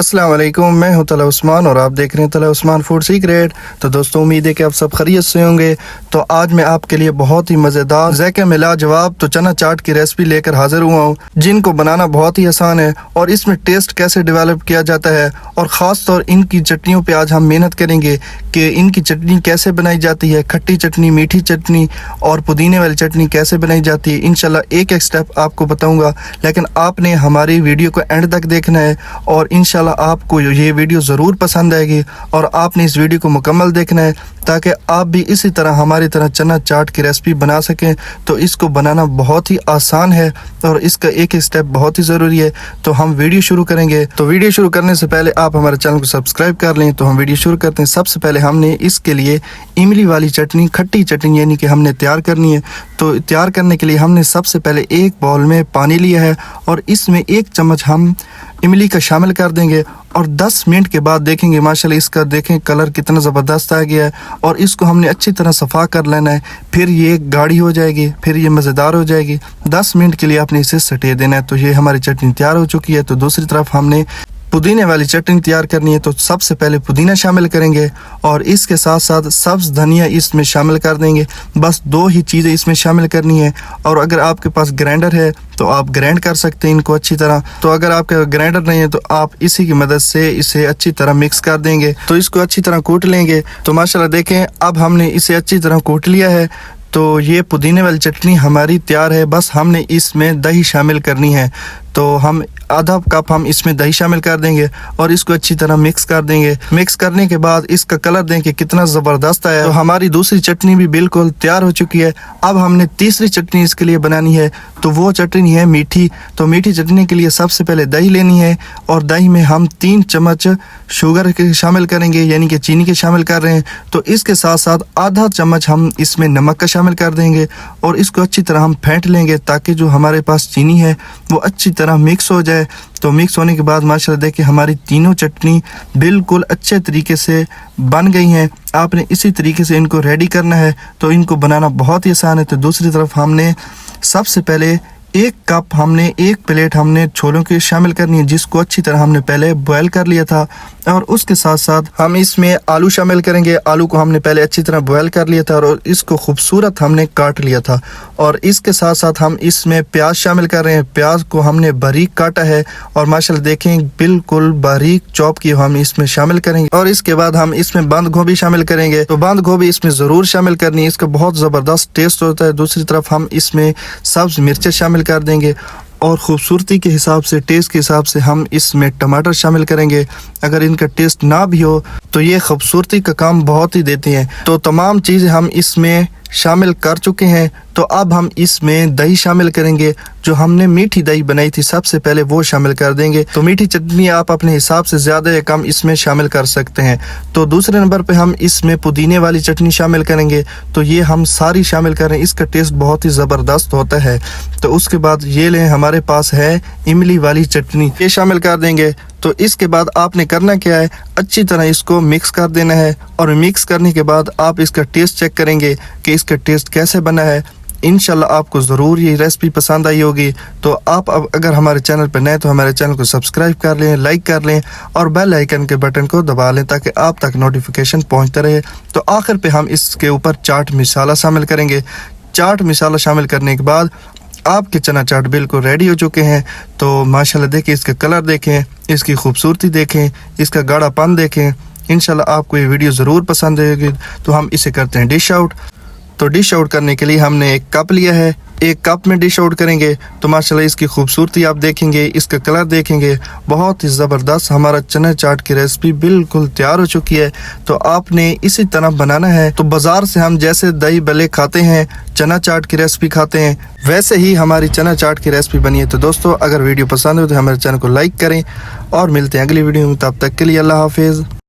अस्सलाम वालेकुम, मैं हूं तला उस्मान और आप देख रहे हैं तला उस्मान फूड सीक्रेट। तो दोस्तों, उम्मीद है कि आप सब खैरियत से होंगे। तो आज मैं आपके लिए बहुत ही मज़ेदार ज़ायके में लाजवाब तो चना चाट की रेसिपी लेकर हाजिर हुआ हूं, जिनको बनाना बहुत ही आसान है और इसमें टेस्ट कैसे डेवलप किया जाता है और ख़ास तौर इनकी चटनियों पे आज हम मेहनत करेंगे कि इनकी चटनी कैसे बनाई जाती है। खट्टी चटनी, मीठी चटनी और पुदीने वाली चटनी कैसे बनाई जाती है, इंशाल्लाह एक एक स्टेप आपको बताऊँगा। लेकिन आपने हमारी वीडियो को एंड तक देखना है और इंशाल्लाह आपको ये वीडियो ज़रूर पसंद आएगी और आपने इस वीडियो को मुकम्मल देखना है ताकि आप भी इसी तरह हमारी तरह चना चाट की रेसिपी बना सकें। तो इसको बनाना बहुत ही आसान है और इसका एक एक स्टेप बहुत ही ज़रूरी है। तो हम वीडियो शुरू करेंगे। तो वीडियो शुरू करने से पहले आप हमारे चैनल को सब्सक्राइब कर लें। तो हम वीडियो शुरू करते हैं। सबसे पहले हमने इसके लिए इमली वाली चटनी, खट्टी चटनी यानी कि हमने तैयार करनी है। तो तैयार करने के लिए हमने सबसे पहले एक बाउल में पानी लिया है और इसमें 1 चम्मच हम इमली का शामिल कर देंगे और 10 मिनट के बाद देखेंगे माशाल्लाह इसका देखें कलर कितना ज़बरदस्त आ गया है और इसको हमने अच्छी तरह सफ़ा कर लेना है। फिर ये गाढ़ी हो जाएगी, फिर ये मज़ेदार हो जाएगी। 10 मिनट के लिए आपने इसे सटे देना है। तो ये हमारी चटनी तैयार हो चुकी है। तो दूसरी तरफ हमने पुदीने वाली चटनी तैयार करनी है। तो सबसे पहले पुदीना शामिल करेंगे और इसके साथ साथ सब्ज़ धनिया इसमें शामिल कर देंगे। बस 2 ही चीज़ें इसमें शामिल करनी है। और अगर आपके पास ग्राइंडर है तो आप ग्राइंड कर सकते हैं इनको अच्छी तरह। तो अगर आपका ग्राइंडर नहीं है तो आप इसी की मदद से इसे अच्छी तरह मिक्स कर देंगे। तो इसको अच्छी तरह कूट लेंगे। तो माशाल्लाह देखें अब हमने इसे अच्छी तरह कूट लिया है। तो ये पुदीने वाली चटनी हमारी तैयार है। बस हमने इसमें दही शामिल करनी है। तो हम आधा कप हम इसमें दही शामिल कर देंगे और इसको अच्छी तरह मिक्स कर देंगे। मिक्स करने के बाद इसका कलर देखें कितना ज़बरदस्त आया। तो हमारी दूसरी चटनी भी बिल्कुल तैयार हो चुकी है। अब हमने तीसरी चटनी इसके लिए बनानी है। तो वो चटनी है मीठी। तो मीठी चटनी के लिए सबसे पहले दही लेनी है और दही में हम 3 चम्मच शुगर के शामिल करेंगे यानी कि चीनी के शामिल कर रहे हैं। तो इसके साथ साथ आधा चम्मच हम इसमें नमक का शामिल कर देंगे और इसको अच्छी तरह हम फेंट लेंगे ताकि जो हमारे पास चीनी है वो अच्छी तरह मिक्स हो जाए। तो मिक्स होने के बाद माशाल्लाह देखिए हमारी तीनों चटनी बिल्कुल अच्छे तरीके से बन गई हैं। आपने इसी तरीके से इनको रेडी करना है। तो इनको बनाना बहुत ही आसान है। तो दूसरी तरफ हमने सबसे पहले 1 कप हमने 1 प्लेट हमने छोलों की शामिल करनी है, जिसको अच्छी तरह हमने पहले बॉयल कर लिया था। और उसके साथ साथ हम इसमें आलू शामिल करेंगे। आलू को हमने पहले अच्छी तरह बॉयल कर लिया था और इसको खूबसूरत हमने काट लिया था। और इसके साथ साथ हम इसमें प्याज शामिल कर रहे हैं। प्याज को हमने बारीक काटा है और माशाल्लाह देखें बिल्कुल बारीक चॉप की हम इसमें शामिल करेंगे। और इसके बाद हम इसमें बंद गोभी शामिल करेंगे। तो बंद गोभी इसमें ज़रूर शामिल करनी है, इसका बहुत ज़बरदस्त टेस्ट होता है। दूसरी तरफ हम इसमें सब्ज़ मिर्चें शामिल कर देंगे और खूबसूरती के हिसाब से, टेस्ट के हिसाब से हम इसमें टमाटर शामिल करेंगे। अगर इनका टेस्ट ना भी हो तो ये खूबसूरती का काम बहुत ही देते हैं। तो तमाम चीज़ें हम इसमें शामिल कर चुके हैं। तो अब हम इसमें दही शामिल करेंगे। जो हमने मीठी दही बनाई थी सबसे पहले वो शामिल कर देंगे। तो मीठी चटनी आप अपने हिसाब से ज़्यादा या कम इसमें शामिल कर सकते हैं। तो दूसरे नंबर पे हम इसमें पुदीने वाली चटनी शामिल करेंगे। तो ये हम सारी शामिल करें, इसका टेस्ट बहुत ही ज़बरदस्त होता है। तो उसके बाद ये लें, हमारे पास है इमली वाली चटनी, ये शामिल कर देंगे। तो इसके बाद आपने करना क्या है, अच्छी तरह इसको मिक्स कर देना है और मिक्स करने के बाद आप इसका टेस्ट चेक करेंगे कि इसका टेस्ट कैसे बना है। इंशाल्लाह आपको ज़रूर ये रेसिपी पसंद आई होगी। तो आप अब अगर हमारे चैनल पर नए तो हमारे चैनल को सब्सक्राइब कर लें, लाइक कर लें और बेल आइकन के बटन को दबा लें ताकि आप तक नोटिफिकेशन पहुंचता रहे। तो आखिर पे हम इसके ऊपर चाट मसाला शामिल करेंगे। चाट मसाला शामिल करने के बाद आपके चना चाट बिल्कुल रेडी हो चुके हैं। तो माशाल्लाह देखिए इसका कलर देखें, इसकी खूबसूरती देखें, इसका गाढ़ापन देखें। इंशाल्लाह आपको ये वीडियो ज़रूर पसंद आएगी। तो हम इसे करते हैं डिश आउट। तो डिश आउट करने के लिए हमने 1 कप लिया है। 1 कप में डिश आउट करेंगे। तो माशाल्लाह इसकी खूबसूरती आप देखेंगे, इसका कलर देखेंगे, बहुत ही ज़बरदस्त हमारा चना चाट की रेसिपी बिल्कुल तैयार हो चुकी है। तो आपने इसी तरह बनाना है। तो बाज़ार से हम जैसे दही भल्ले खाते हैं, चना चाट की रेसिपी खाते हैं, वैसे ही हमारी चना चाट की रेसिपी बनी है। तो दोस्तों अगर वीडियो पसंद हो तो हमारे चैनल को लाइक करें और मिलते हैं अगली वीडियो में। तब तक के लिए अल्लाह हाफिज़।